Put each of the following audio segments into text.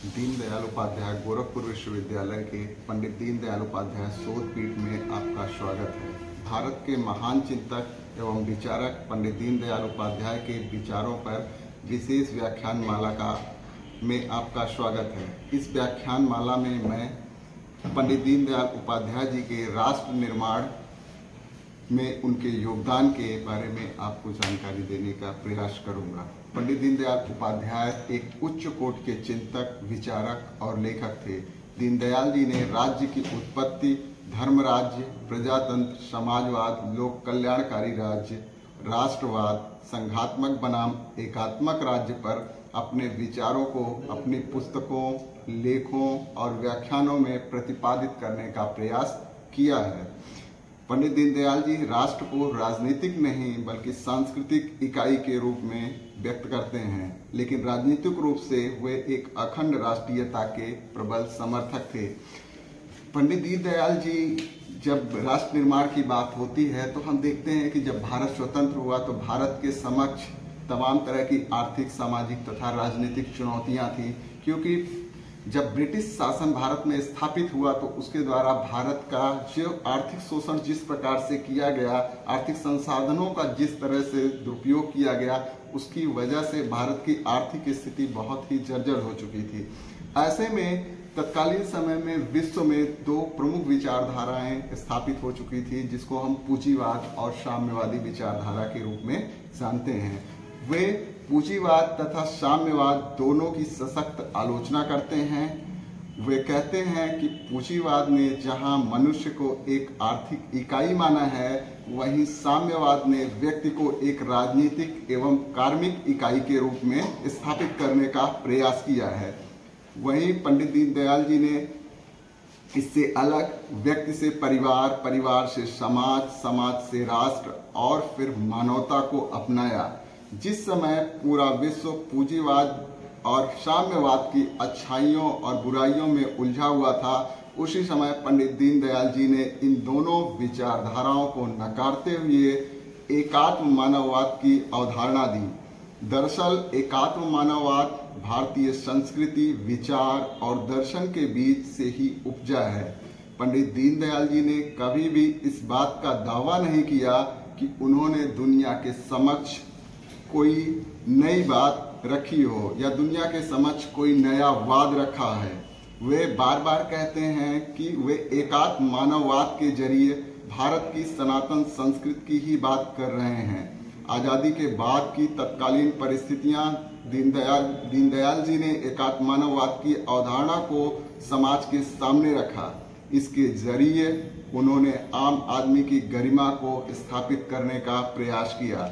दीनदयाल उपाध्याय गोरखपुर विश्वविद्यालय के पंडित दीनदयाल उपाध्याय शोध पीठ में आपका स्वागत है। भारत के महान चिंतक एवं विचारक पंडित दीनदयाल उपाध्याय के विचारों पर विशेष व्याख्यान माला में आपका स्वागत है। इस व्याख्यान माला में मैं पंडित दीनदयाल उपाध्याय जी के राष्ट्र निर्माण में उनके योगदान के बारे में आपको जानकारी देने का प्रयास करूंगा। पंडित दीनदयाल उपाध्याय एक उच्च कोटि के चिंतक, विचारक और लेखक थे। दीनदयाल जी ने राज्य की उत्पत्ति, धर्म राज्य, प्रजातंत्र, समाजवाद, लोक कल्याणकारी राज्य, राष्ट्रवाद, संघात्मक बनाम एकात्मक राज्य पर अपने विचारों को अपनी पुस्तकों, लेखों और व्याख्यानों में प्रतिपादित करने का प्रयास किया है। पंडित दीनदयाल जी राष्ट्र को राजनीतिक नहीं बल्कि सांस्कृतिक इकाई के रूप में व्यक्त करते हैं, लेकिन राजनीतिक रूप से वे एक अखंड राष्ट्रीयता के प्रबल समर्थक थे। पंडित दीनदयाल जी जब राष्ट्र निर्माण की बात होती है तो हम देखते हैं कि जब भारत स्वतंत्र हुआ तो भारत के समक्ष तमाम तरह की आर्थिक, सामाजिक तथा राजनीतिक चुनौतियां थी, क्योंकि जब ब्रिटिश शासन भारत में स्थापित हुआ तो उसके द्वारा भारत का जो आर्थिक शोषण जिस प्रकार से किया गया, आर्थिक संसाधनों का जिस तरह से दुरुपयोग किया गया, उसकी वजह से भारत की आर्थिक स्थिति बहुत ही जर्जर हो चुकी थी। ऐसे में तत्कालीन समय में विश्व में दो प्रमुख विचारधाराएं स्थापित हो चुकी थी, जिसको हम पूंजीवाद और साम्यवादी विचारधारा के रूप में जानते हैं। वे पूंजीवाद तथा साम्यवाद दोनों की सशक्त आलोचना करते हैं। वे कहते हैं कि पूंजीवाद ने जहां मनुष्य को एक आर्थिक इकाई माना है, वहीं साम्यवाद ने व्यक्ति को एक राजनीतिक एवं कार्मिक इकाई के रूप में स्थापित करने का प्रयास किया है। वहीं पंडित दीनदयाल जी ने इससे अलग व्यक्ति से परिवार, परिवार से समाज, समाज से राष्ट्र और फिर मानवता को अपनाया। जिस समय पूरा विश्व पूंजीवाद और साम्यवाद की अच्छाइयों और बुराइयों में उलझा हुआ था, उसी समय पंडित दीनदयाल जी ने इन दोनों विचारधाराओं को नकारते हुए एकात्म मानववाद की अवधारणा दी। दरअसल एकात्म मानववाद भारतीय संस्कृति, विचार और दर्शन के बीच से ही उपजा है। पंडित दीनदयाल जी ने कभी भी इस बात का दावा नहीं किया कि उन्होंने दुनिया के समक्ष कोई नई बात रखी हो या दुनिया के समक्ष कोई नया वाद रखा है। वे बार बार कहते हैं कि वे एकात्म मानववाद के जरिए भारत की सनातन संस्कृति की ही बात कर रहे हैं। आज़ादी के बाद की तत्कालीन परिस्थितियां, दीनदयाल जी ने एकात्म मानववाद की अवधारणा को समाज के सामने रखा। इसके जरिए उन्होंने आम आदमी की गरिमा को स्थापित करने का प्रयास किया।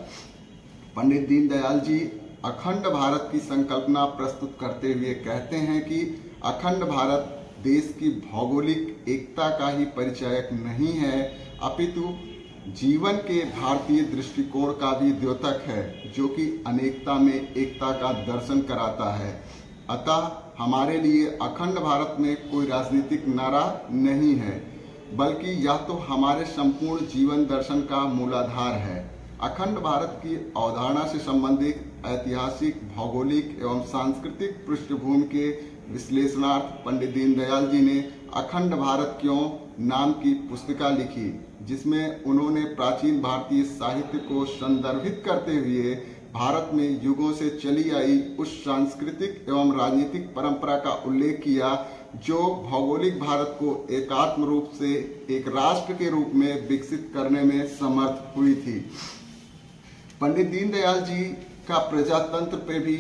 पंडित दीनदयाल जी अखंड भारत की संकल्पना प्रस्तुत करते हुए कहते हैं कि अखंड भारत देश की भौगोलिक एकता का ही परिचायक नहीं है, अपितु जीवन के भारतीय दृष्टिकोण का भी द्योतक है, जो कि अनेकता में एकता का दर्शन कराता है। अतः हमारे लिए अखंड भारत में कोई राजनीतिक नारा नहीं है, बल्कि यह तो हमारे संपूर्ण जीवन दर्शन का मूलाधार है। अखंड भारत की अवधारणा से संबंधित ऐतिहासिक, भौगोलिक एवं सांस्कृतिक पृष्ठभूमि के विश्लेषणार्थ पंडित दीनदयाल जी ने अखंड भारत क्यों नाम की पुस्तिका लिखी, जिसमें उन्होंने प्राचीन भारतीय साहित्य को संदर्भित करते हुए भारत में युगों से चली आई उस सांस्कृतिक एवं राजनीतिक परंपरा का उल्लेख किया, जो भौगोलिक भारत को एकात्म रूप से एक राष्ट्र के रूप में विकसित करने में समर्थ हुई थी। पंडित दीनदयाल जी का प्रजातंत्र पे भी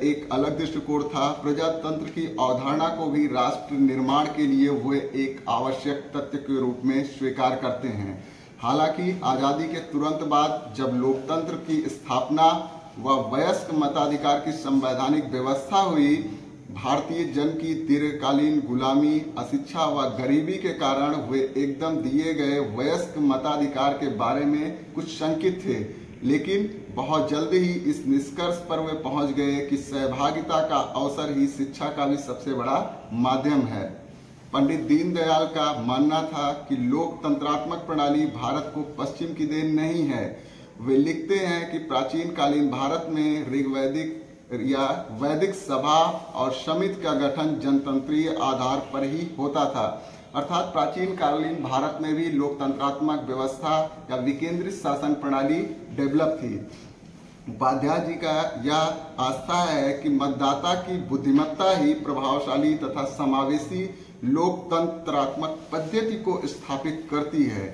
एक अलग दृष्टिकोण था। प्रजातंत्र की अवधारणा को भी राष्ट्र निर्माण के लिए वे एक आवश्यक तथ्य के रूप में स्वीकार करते हैं। हालांकि आज़ादी के तुरंत बाद जब लोकतंत्र की स्थापना व वयस्क मताधिकार की संवैधानिक व्यवस्था हुई, भारतीय जन की दीर्घकालीन गुलामी, अशिक्षा व गरीबी के कारण वे एकदम दिए गए वयस्क मताधिकार के बारे में कुछ शंकित थे, लेकिन बहुत जल्द ही इस निष्कर्ष पर वे पहुंच गए कि सहभागिता का अवसर ही शिक्षा का भी सबसे बड़ा माध्यम है। पंडित दीनदयाल का मानना था कि लोकतंत्रात्मक प्रणाली भारत को पश्चिम की देन नहीं है। वे लिखते हैं कि प्राचीन कालीन भारत में ऋग्वैदिक या वैदिक सभा और समिति का गठन जनतंत्रीय आधार पर ही होता था। अर्थात प्राचीन कालीन भारत में भी लोकतंत्रात्मक व्यवस्था या विकेंद्रित शासन प्रणाली डेवलप थी। उपाध्याय जी का यह आस्था है कि मतदाता की बुद्धिमत्ता ही प्रभावशाली तथा समावेशी लोकतंत्रात्मक पद्धति को स्थापित करती है।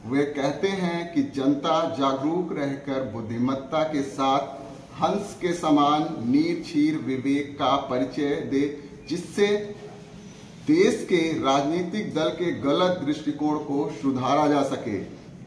वे कहते हैं कि जनता जागरूक रहकर बुद्धिमत्ता के साथ हंस के समान नीरक्षीर विवेक का परिचय दे, जिससे देश के राजनीतिक दल के गलत दृष्टिकोण को सुधारा जा सके।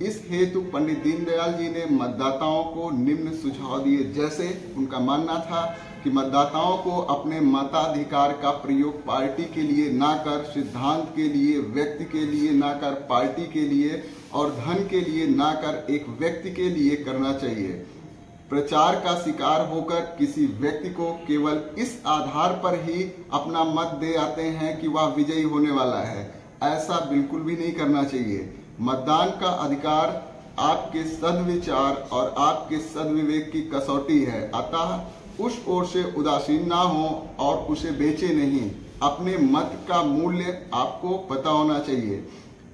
इस हेतु पंडित दीनदयाल जी ने मतदाताओं को निम्न सुझाव दिए। जैसे उनका मानना था कि मतदाताओं को अपने मताधिकार का प्रयोग पार्टी के लिए ना कर सिद्धांत के लिए, व्यक्ति के लिए ना कर पार्टी के लिए, और धन के लिए ना कर एक व्यक्ति के लिए करना चाहिए। प्रचार का शिकार होकर किसी व्यक्ति को केवल इस आधार पर ही अपना मत दे आते हैं कि वह विजयी होने वाला है, ऐसा बिल्कुल भी नहीं करना चाहिए। मतदान का अधिकार आपके सद्विचार और आपके सद्विवेक की कसौटी है, अतः उस ओर से उदासीन ना हो और उसे बेचे नहीं। अपने मत का मूल्य आपको पता होना चाहिए।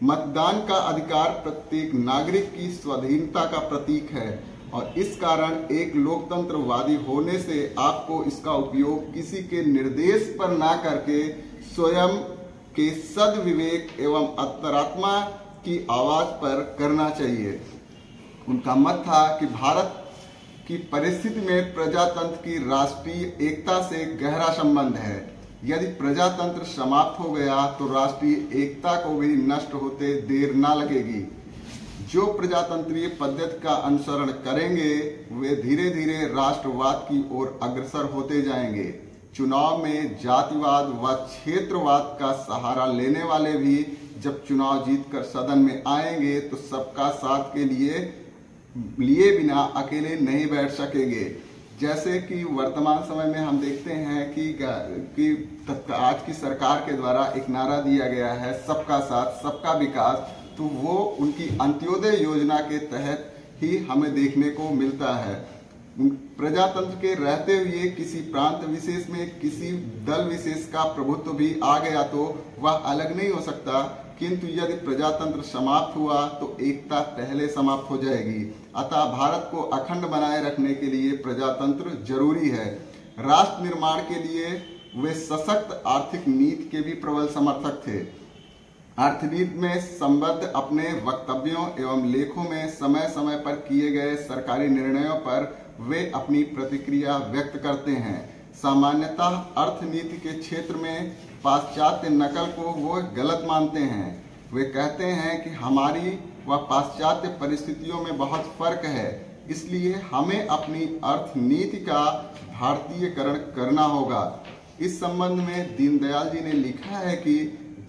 मतदान का अधिकार प्रत्येक नागरिक की स्वाधीनता का प्रतीक है और इस कारण एक लोकतंत्रवादी होने से आपको इसका उपयोग किसी के निर्देश पर ना करके स्वयं के सद्विवेक एवं अंतरात्मा की आवाज पर करना चाहिए। उनका मत था कि भारत की परिस्थिति में प्रजातंत्र की राष्ट्रीय एकता से गहरा संबंध है। यदि प्रजातंत्र समाप्त हो गया तो राष्ट्रीय एकता को भी नष्ट होते देर ना लगेगी। जो प्रजातंत्रीय पद्धति का अनुसरण करेंगे वे धीरे धीरे राष्ट्रवाद की ओर अग्रसर होते जाएंगे। चुनाव में जातिवाद व क्षेत्रवाद का सहारा लेने वाले भी जब चुनाव जीतकर सदन में आएंगे तो सबका साथ के लिए बिना अकेले नहीं बैठ सकेंगे। जैसे कि वर्तमान समय में हम देखते हैं कि आज की सरकार के द्वारा एक नारा दिया गया है, सबका साथ सबका विकास, तो वो उनकी अंत्योदय योजना के तहत ही हमें देखने को मिलता है। प्रजातंत्र के रहते हुए किसी प्रांत विशेष में किसी दल विशेष का प्रभुत्व भी आ गया तो वह अलग नहीं हो सकता, किंतु यदि प्रजातंत्र समाप्त हुआ तो एकता पहले समाप्त हो जाएगी। अतः भारत को अखंड बनाए रखने के लिए प्रजातंत्र जरूरी है। राष्ट्र निर्माण के लिए वे सशक्त आर्थिक नीति के भी प्रबल समर्थक थे। अर्थनीति में संबद्ध अपने वक्तव्यों एवं लेखों में समय समय पर किए गए सरकारी निर्णयों पर वे अपनी प्रतिक्रिया व्यक्त करते हैं। सामान्यतः अर्थनीति के क्षेत्र में पाश्चात्य नकल को वो गलत मानते हैं। वे कहते हैं कि हमारी व पाश्चात्य परिस्थितियों में बहुत फर्क है, इसलिए हमें अपनी अर्थनीति का भारतीयकरण करना होगा। इस संबंध में दीनदयाल जी ने लिखा है कि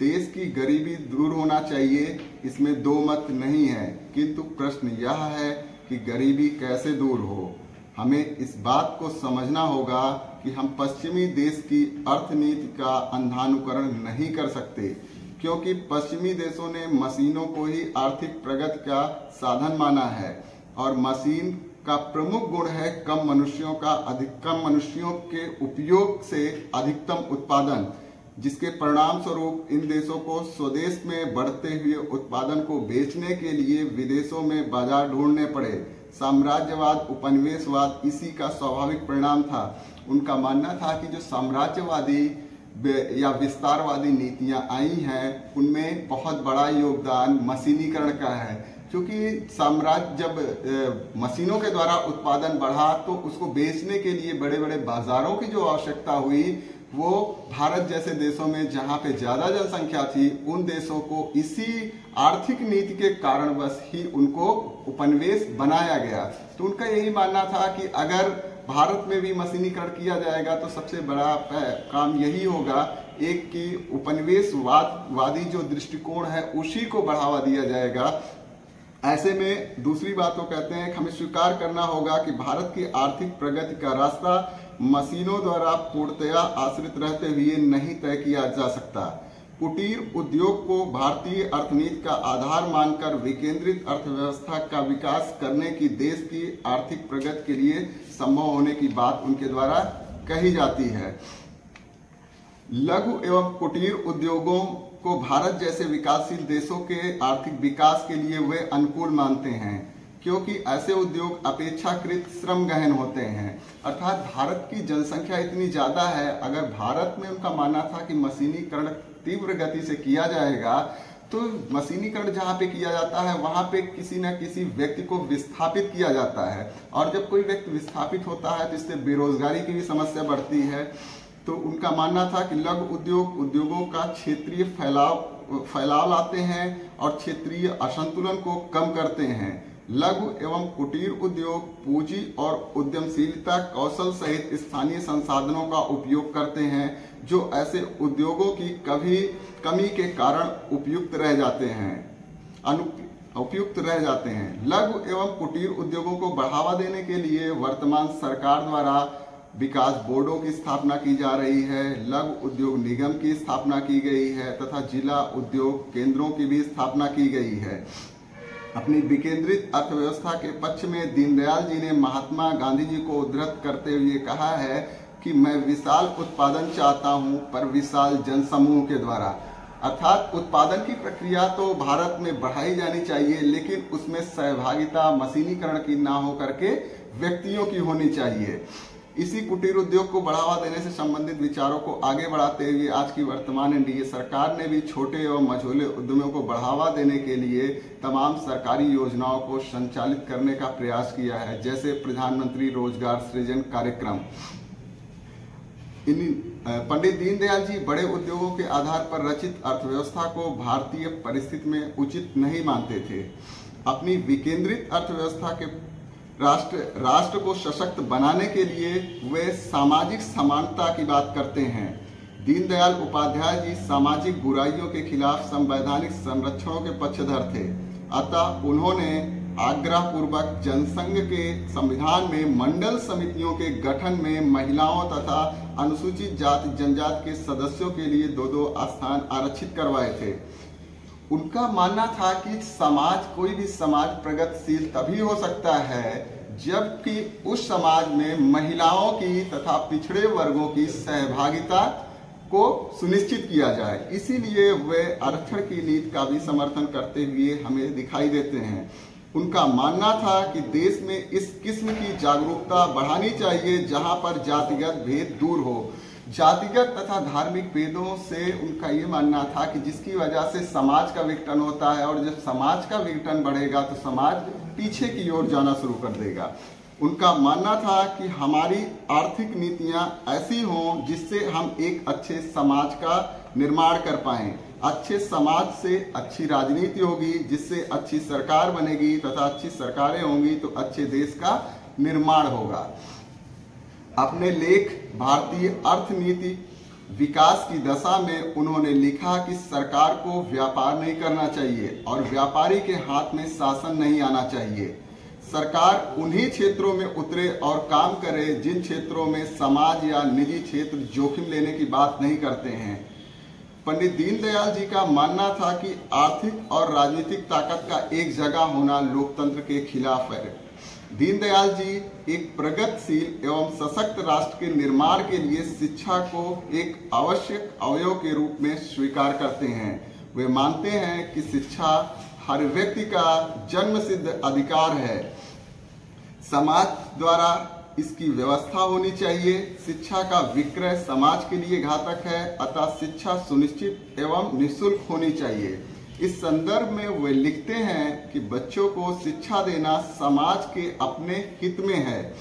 देश की गरीबी दूर होना चाहिए, इसमें दो मत नहीं है, किंतु प्रश्न यह है कि गरीबी कैसे दूर हो। हमें इस बात को समझना होगा कि हम पश्चिमी देश की अर्थनीति का अंधानुकरण नहीं कर सकते, क्योंकि पश्चिमी देशों ने मशीनों को ही आर्थिक प्रगति का साधन माना है और मशीन का प्रमुख गुण है कम मनुष्यों के उपयोग से अधिकतम उत्पादन, जिसके परिणाम स्वरूप इन देशों को स्वदेश में बढ़ते हुए उत्पादन को बेचने के लिए विदेशों में बाजार ढूंढने पड़े। साम्राज्यवाद उपनिवेशवाद इसी का स्वाभाविक परिणाम था। उनका मानना था कि जो साम्राज्यवादी या विस्तारवादी नीतियां आई हैं उनमें बहुत बड़ा योगदान मशीनीकरण का है, क्योंकि साम्राज्य जब मशीनों के द्वारा उत्पादन बढ़ा तो उसको बेचने के लिए बड़े बड़े बाजारों की जो आवश्यकता हुई वो भारत जैसे देशों में जहां पे ज्यादा जनसंख्या थी उन देशों को इसी आर्थिक नीति के कारणवश ही उनको उपनिवेश बनाया गया। तो उनका यही मानना था कि अगर भारत में भी मशीनीकरण किया जाएगा तो सबसे बड़ा काम यही होगा एक कि उपनिवेशवादी जो दृष्टिकोण है उसी को बढ़ावा दिया जाएगा। ऐसे में दूसरी बात वो कहते हैं कि हमें स्वीकार करना होगा कि भारत की आर्थिक प्रगति का रास्ता मशीनों द्वारा पूर्णतया आश्रित रहते हुए नहीं तय किया जा सकता। कुटीर उद्योग को भारतीय अर्थनीति का आधार मानकर विकेंद्रित अर्थव्यवस्था का विकास करने की देश की आर्थिक प्रगति के लिए संभव होने की बात उनके द्वारा कही जाती है। लघु एवं कुटीर उद्योगों को भारत जैसे विकासशील देशों के आर्थिक विकास के लिए वे अनुकूल मानते हैं, क्योंकि ऐसे उद्योग अपेक्षाकृत श्रम गहन होते हैं। अर्थात भारत की जनसंख्या इतनी ज्यादा है, अगर भारत में उनका मानना था कि मशीनीकरण तीव्र गति से किया जाएगा, तो मशीनीकरण जहाँ पे किया जाता है वहां पे किसी न किसी व्यक्ति को विस्थापित किया जाता है, और जब कोई व्यक्ति विस्थापित होता है तो इससे बेरोजगारी की भी समस्या बढ़ती है। तो उनका मानना था कि लघु उद्योगों का क्षेत्रीय फैलाव लाते हैं और क्षेत्रीय असंतुलन को कम करते हैं। लघु एवं कुटीर उद्योग पूंजी और उद्यमशीलता कौशल सहित स्थानीय संसाधनों का उपयोग करते हैं, जो ऐसे उद्योगों की कमी के कारण उपयुक्त रह जाते हैं। लघु एवं कुटीर उद्योगों को बढ़ावा देने के लिए वर्तमान सरकार द्वारा विकास बोर्डों की स्थापना की जा रही है, लघु उद्योग निगम की स्थापना की गई है तथा जिला उद्योग केंद्रों की भी स्थापना की गई है। अपनी विकेंद्रित अर्थव्यवस्था के पक्ष में दीनदयाल जी ने महात्मा गांधी जी को उद्धृत करते हुए कहा है कि मैं विशाल उत्पादन चाहता हूं, पर विशाल जनसमूह के द्वारा। अर्थात उत्पादन की प्रक्रिया तो भारत में बढ़ाई जानी चाहिए, लेकिन उसमें सहभागिता मशीनीकरण की ना हो करके व्यक्तियों की होनी चाहिए। इसी कुटीर उद्योग को बढ़ावा देने से संबंधित विचारों को आगे बढ़ाते हुए आज की वर्तमान एनडीए सरकार ने भी छोटे एवं मझोले उद्यमों को बढ़ावा देने के लिए तमाम सरकारी योजनाओं को संचालित करने का प्रयास किया है, जैसे प्रधानमंत्री रोजगार सृजन कार्यक्रम। पंडित दीनदयाल जी बड़े उद्योगों के आधार पर रचित अर्थव्यवस्था को भारतीय परिस्थिति में उचित नहीं मानते थे। अपनी विकेंद्रित अर्थव्यवस्था के राष्ट्र को सशक्त बनाने के लिए वे सामाजिक समानता की बात करते हैं। दीनदयाल उपाध्याय जी सामाजिक बुराइयों के खिलाफ संवैधानिक संरक्षणों के पक्षधर थे, अतः उन्होंने आग्रह पूर्वक जनसंघ के संविधान में मंडल समितियों के गठन में महिलाओं तथा अनुसूचित जाति जनजाति के सदस्यों के लिए 2-2 स्थान आरक्षित करवाए थे। उनका मानना था कि कोई भी समाज प्रगतिशील तभी हो सकता है जबकि उस समाज में महिलाओं की तथा पिछड़े वर्गों की सहभागिता को सुनिश्चित किया जाए। इसीलिए वे आरक्षण की नीति का भी समर्थन करते हुए हमें दिखाई देते हैं। उनका मानना था कि देश में इस किस्म की जागरूकता बढ़ानी चाहिए जहां पर जातिगत भेद दूर हो। जातिगत तथा धार्मिक भेदों से उनका ये मानना था कि जिसकी वजह से समाज का विघटन होता है, और जब समाज का विघटन बढ़ेगा तो समाज पीछे की ओर जाना शुरू कर देगा। उनका मानना था कि हमारी आर्थिक नीतियां ऐसी हों जिससे हम एक अच्छे समाज का निर्माण कर पाएं। अच्छे समाज से अच्छी राजनीति होगी, जिससे अच्छी सरकार बनेगी तथा अच्छी सरकारें होंगी तो अच्छे देश का निर्माण होगा। अपने लेख भारतीय अर्थनीति विकास की दशा में उन्होंने लिखा कि सरकार को व्यापार नहीं करना चाहिए और व्यापारी के हाथ में शासन नहीं आना चाहिए। सरकार उन्हीं क्षेत्रों में उतरे और काम करे जिन क्षेत्रों में समाज या निजी क्षेत्र जोखिम लेने की बात नहीं करते हैं। पंडित दीनदयाल जी का मानना था कि आर्थिक और राजनीतिक ताकत का एक जगह होना लोकतंत्र के खिलाफ है। दीनदयाल जी एक प्रगतिशील एवं सशक्त राष्ट्र के निर्माण के लिए शिक्षा को एक आवश्यक अवयव के रूप में स्वीकार करते हैं। वे मानते हैं कि शिक्षा हर व्यक्ति का जन्मसिद्ध अधिकार है, समाज द्वारा इसकी व्यवस्था होनी चाहिए। शिक्षा का विक्रय समाज के लिए घातक है, अतः शिक्षा सुनिश्चित एवं निःशुल्क होनी चाहिए। इस संदर्भ में वे लिखते हैं कि बच्चों को शिक्षा देना समाज के अपने हित में है।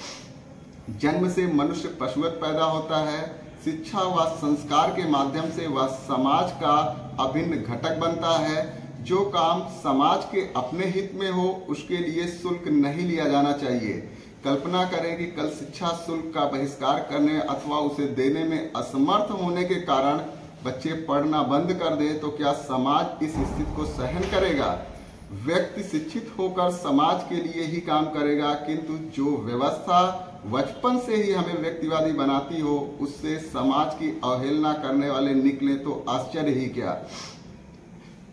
जन्म से मनुष्य पशुवत पैदा होता है। शिक्षा व संस्कार के माध्यम से वह समाज का अभिन्न घटक बनता है। जो काम समाज के अपने हित में हो उसके लिए शुल्क नहीं लिया जाना चाहिए। कल्पना करें कि कल शिक्षा शुल्क का बहिष्कार करने अथवा उसे देने में असमर्थ होने के कारण बच्चे पढ़ना बंद कर दे तो क्या समाज इस स्थिति को सहन करेगा? व्यक्ति शिक्षित होकर समाज के लिए ही काम करेगा, किंतु जो व्यवस्था बचपन से ही हमें व्यक्तिवादी बनाती हो उससे समाज की अवहेलना करने वाले निकले तो आश्चर्य ही क्या।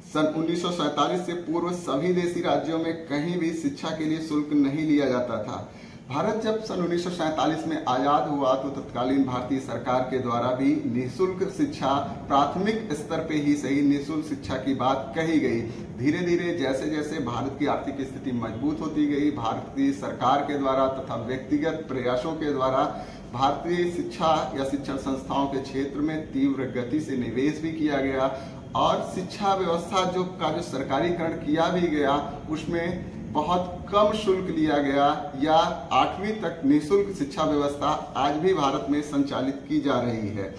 सन 1947 से पूर्व सभी देशी राज्यों में कहीं भी शिक्षा के लिए शुल्क नहीं लिया जाता था। भारत जब सन 1947 में आजाद हुआ तो तत्कालीन भारतीय सरकार के द्वारा भी निःशुल्क शिक्षा, प्राथमिक स्तर पे ही सही निःशुल्क शिक्षा की बात कही गई। धीरे धीरे जैसे जैसे भारत की आर्थिक स्थिति मजबूत होती गई, भारतीय सरकार के द्वारा तथा व्यक्तिगत प्रयासों के द्वारा भारतीय शिक्षा या शिक्षण संस्थाओं के क्षेत्र में तीव्र गति से निवेश भी किया गया और शिक्षा व्यवस्था जो सरकारीकरण किया भी गया उसमें बहुत कम शुल्क लिया गया या 8वीं तक निःशुल्क शिक्षा व्यवस्था आज भी भारत में संचालित की जा रही है।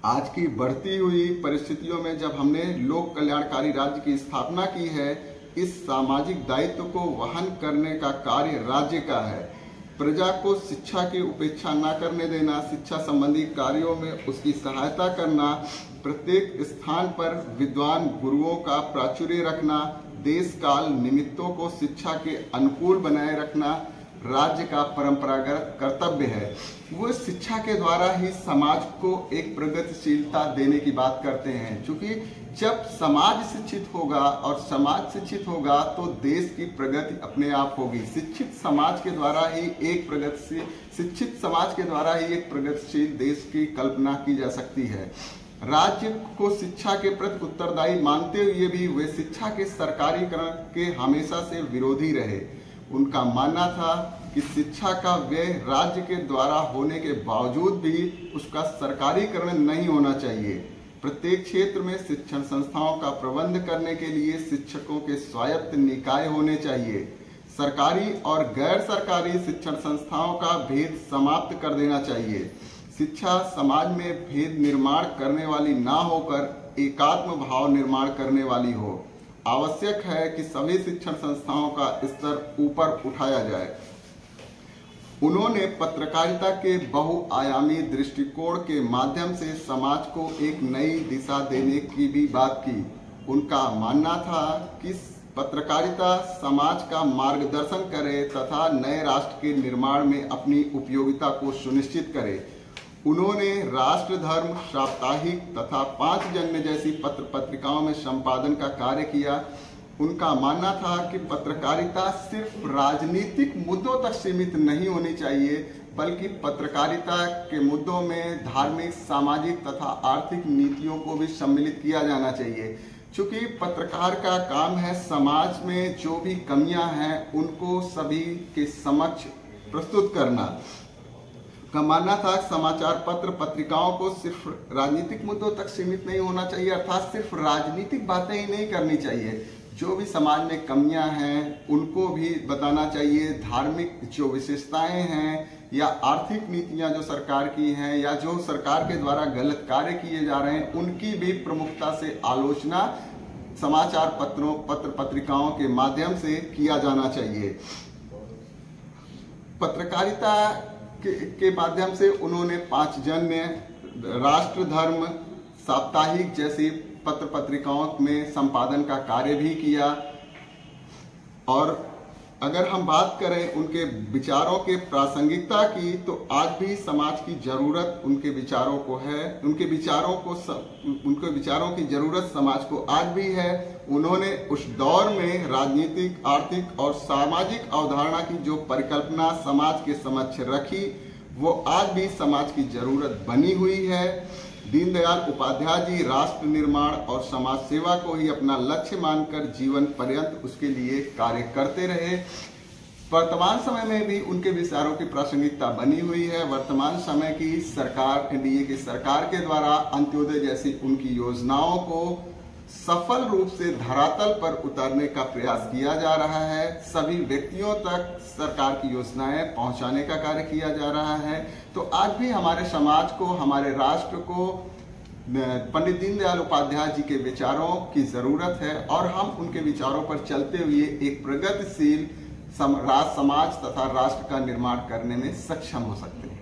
आज की बढ़ती हुई परिस्थितियों में जब हमने लोक कल्याणकारी राज्य की स्थापना की है, इस सामाजिक दायित्व को वहन करने का कार्य राज्य का है। प्रजा को शिक्षा की उपेक्षा न करने देना, शिक्षा संबंधी कार्यों में उसकी सहायता करना, प्रत्येक स्थान पर विद्वान गुरुओं का प्राचुर्य रखना, देश काल निमित्तों को शिक्षा के अनुकूल बनाए रखना राज्य का परंपरागत कर्तव्य है। वो शिक्षा के द्वारा ही समाज को एक प्रगतिशीलता देने की बात करते हैं, क्योंकि जब समाज शिक्षित होगा और समाज शिक्षित होगा तो देश की प्रगति अपने आप होगी। शिक्षित समाज के द्वारा ही एक प्रगतिशील देश की कल्पना की जा सकती है। राज्य को शिक्षा के प्रति उत्तरदायी मानते हुए भी वे शिक्षा के सरकारीकरण के हमेशा से विरोधी रहे। उनका मानना था कि शिक्षा का व्यय राज्य के द्वारा होने के बावजूद भी उसका सरकारीकरण नहीं होना चाहिए। प्रत्येक क्षेत्र में शिक्षण संस्थाओं का प्रबंध करने के लिए शिक्षकों के स्वायत्त निकाय होने चाहिए। सरकारी और गैर सरकारी शिक्षण संस्थाओं का भेद समाप्त कर देना चाहिए। शिक्षा समाज में भेद निर्माण करने वाली ना होकर एकात्म भाव निर्माण करने वाली हो। आवश्यक है कि सभी शिक्षण संस्थाओं का स्तर ऊपर उठाया जाए। उन्होंने पत्रकारिता के बहुआयामी दृष्टिकोण के माध्यम से समाज को एक नई दिशा देने की भी बात की। उनका मानना था कि पत्रकारिता समाज का मार्गदर्शन करे तथा नए राष्ट्र के निर्माण में अपनी उपयोगिता को सुनिश्चित करे। उन्होंने राष्ट्र धर्म, साप्ताहिक तथा 5 जन्म जैसी पत्र पत्रिकाओं में संपादन का कार्य किया। उनका मानना था कि पत्रकारिता सिर्फ राजनीतिक मुद्दों तक सीमित नहीं होनी चाहिए, बल्कि पत्रकारिता के मुद्दों में धार्मिक, सामाजिक तथा आर्थिक नीतियों को भी सम्मिलित किया जाना चाहिए। चूंकि पत्रकार का काम है समाज में जो भी कमियां हैं उनको सभी के समक्ष प्रस्तुत करना। का मानना था समाचार पत्र पत्रिकाओं को सिर्फ राजनीतिक मुद्दों तक सीमित नहीं होना चाहिए, अर्थात सिर्फ राजनीतिक बातें ही नहीं करनी चाहिए। जो भी समाज में कमियां हैं उनको भी बताना चाहिए। धार्मिक जो विशेषताएं हैं या आर्थिक नीतियां जो सरकार की हैं या जो सरकार के द्वारा गलत कार्य किए जा रहे हैं उनकी भी प्रमुखता से आलोचना समाचार पत्र पत्रिकाओं के माध्यम से किया जाना चाहिए। पत्रकारिता के माध्यम से उन्होंने 5 जन्य, राष्ट्र धर्म, साप्ताहिक जैसी पत्र पत्रिकाओं में संपादन का कार्य भी किया। और अगर हम बात करें उनके विचारों के प्रासंगिकता की, तो आज भी समाज की जरूरत उनके विचारों को है। उनके विचारों की जरूरत समाज को आज भी है। उन्होंने उस दौर में राजनीतिक, आर्थिक और सामाजिक अवधारणा की जो परिकल्पना समाज के समक्ष रखी वो आज भी समाज की जरूरत बनी हुई है। दीनदयाल उपाध्याय जी राष्ट्र निर्माण और समाज सेवा को ही अपना लक्ष्य मानकर जीवन पर्यंत उसके लिए कार्य करते रहे। वर्तमान समय में भी उनके विचारों की प्रासंगिकता बनी हुई है। वर्तमान समय की सरकार, एनडीए की सरकार के द्वारा अंत्योदय जैसी उनकी योजनाओं को सफल रूप से धरातल पर उतारने का प्रयास किया जा रहा है। सभी व्यक्तियों तक सरकार की योजनाएं पहुंचाने का कार्य किया जा रहा है। तो आज भी हमारे समाज को, हमारे राष्ट्र को पंडित दीनदयाल उपाध्याय जी के विचारों की जरूरत है और हम उनके विचारों पर चलते हुए एक प्रगतिशील समाज तथा राष्ट्र का निर्माण करने में सक्षम हो सकते हैं।